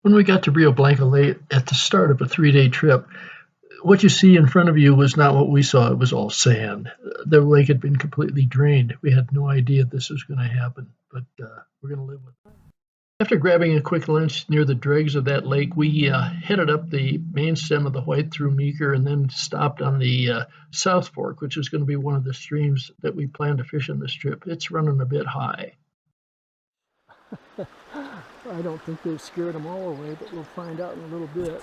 When we got to Rio Blanco Lake at the start of a 3-day trip, what you see in front of you was not what we saw. It was all sand. The lake had been completely drained. We had no idea this was going to happen, but we're going to live with it. After grabbing a quick lunch near the dregs of that lake, we headed up the main stem of the White through Meeker and then stopped on the South Fork, which is going to be one of the streams that we plan to fish on this trip. It's running a bit high. I don't think they've scared them all away, but we'll find out in a little bit.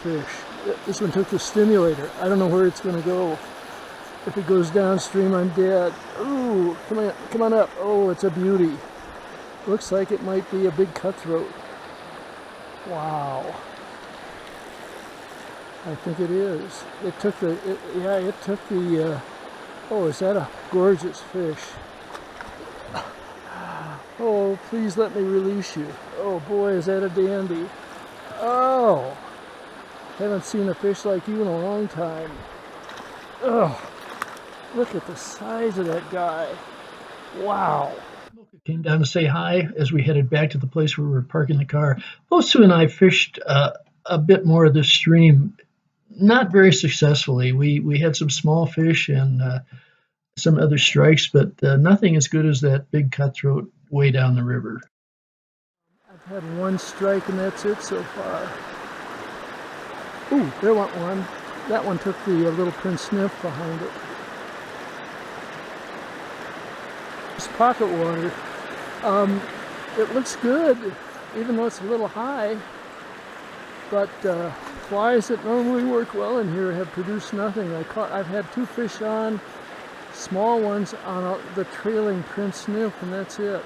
Fish. This one took the stimulator. I don't know where it's going to go. If it goes downstream, I'm dead. Ooh, come on up. Oh, it's a beauty. Looks like it might be a big cutthroat. Wow. I think it is. It took the, oh, is that a gorgeous fish? Oh, please let me release you. Oh boy, is that a dandy. Oh, haven't seen a fish like you in a long time. Oh, look at the size of that guy. Wow. Came down to say hi as we headed back to the place where we were parking the car. Both Sue and I fished a bit more of this stream, not very successfully. We had some small fish and some other strikes, but nothing as good as that big cutthroat way down the river. I've had one strike and that's it so far. Ooh, there went one. That one took the little Prince Sniff behind it. It's pocket water. It looks good, even though it's a little high. But flies that normally work well in here have produced nothing. I've had 2 fish on, small ones on the trailing Prince Sniff, and that's it.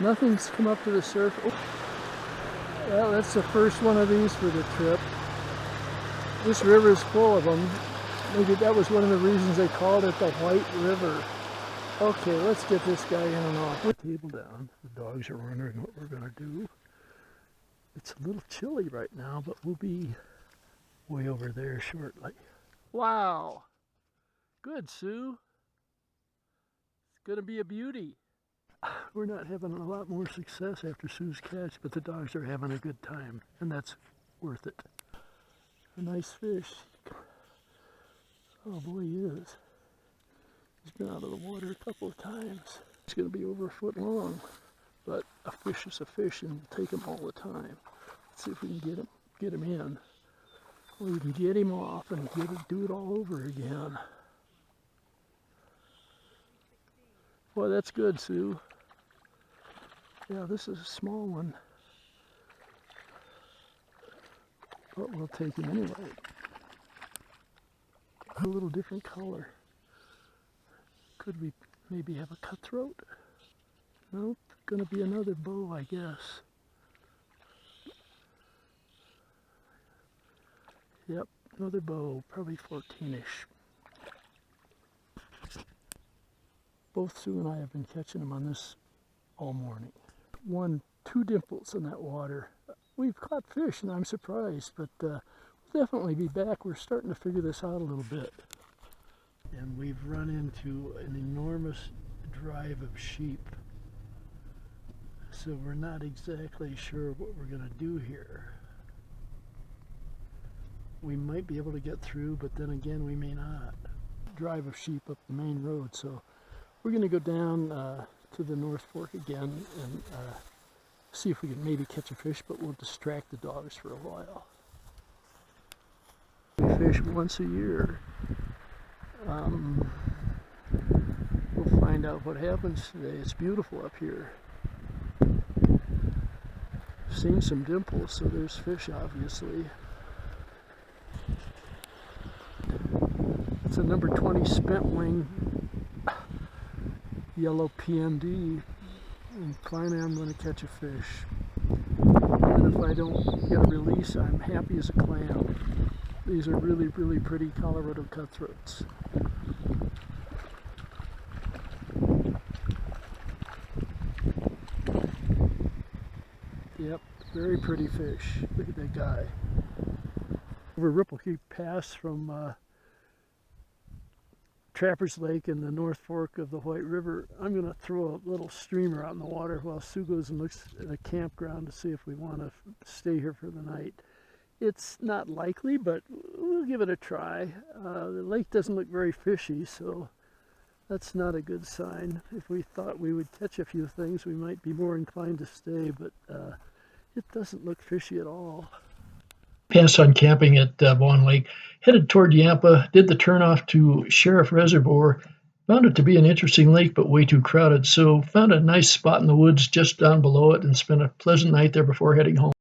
Nothing's come up to the surface. Oh. Well, that's the first one of these for the trip. This river is full of them. Maybe that was one of the reasons they called it the White River. Okay, let's get this guy in and off. Put the table down. The dogs are wondering what we're going to do. It's a little chilly right now, but we'll be way over there shortly. Wow. Good, Sue. It's going to be a beauty. We're not having a lot more success after Sue's catch, but the dogs are having a good time, and that's worth it. A nice fish. Oh boy, he is. He's been out of the water a couple of times. He's going to be over a foot long, but a fish is a fish, and we'll take him all the time. Let's see if we can get him in. Or we can get him off and do it all over again. Boy, that's good, Sue. Yeah, this is a small one, but we'll take him anyway. A little different color. Could we maybe have a cutthroat? Nope, gonna be another bow, I guess. Yep, another bow, probably 14-ish. Both Sue and I have been catching them on this all morning. 2 dimples in that water. We've caught fish and I'm surprised, but we'll definitely be back. We're starting to figure this out a little bit. And we've run into an enormous drive of sheep. So we're not exactly sure what we're going to do here. We might be able to get through, but then again we may not. Drive of sheep up the main road, so we're going to go down to the North Fork again and see if we can maybe catch a fish, but we'll distract the dogs for a while. We fish once a year. We'll find out what happens today. It's beautiful up here. Seen some dimples, so there's fish obviously. It's a number 20 spent wing yellow PMD, and finally I'm going to catch a fish. And if I don't get a release, I'm happy as a clam. These are really, really pretty Colorado cutthroats. Yep, very pretty fish. Look at that guy. Over Ripple Creek Pass from Trappers Lake and the North Fork of the White River, I'm going to throw a little streamer out in the water while Sue goes and looks at a campground to see if we want to stay here for the night. It's not likely, but we'll give it a try. The lake doesn't look very fishy, so that's not a good sign. If we thought we would catch a few things, we might be more inclined to stay, but it doesn't look fishy at all. Passed on camping at Vaughn Lake, headed toward Yampa, did the turnoff to Sheriff Reservoir, found it to be an interesting lake but way too crowded, so found a nice spot in the woods just down below it and spent a pleasant night there before heading home.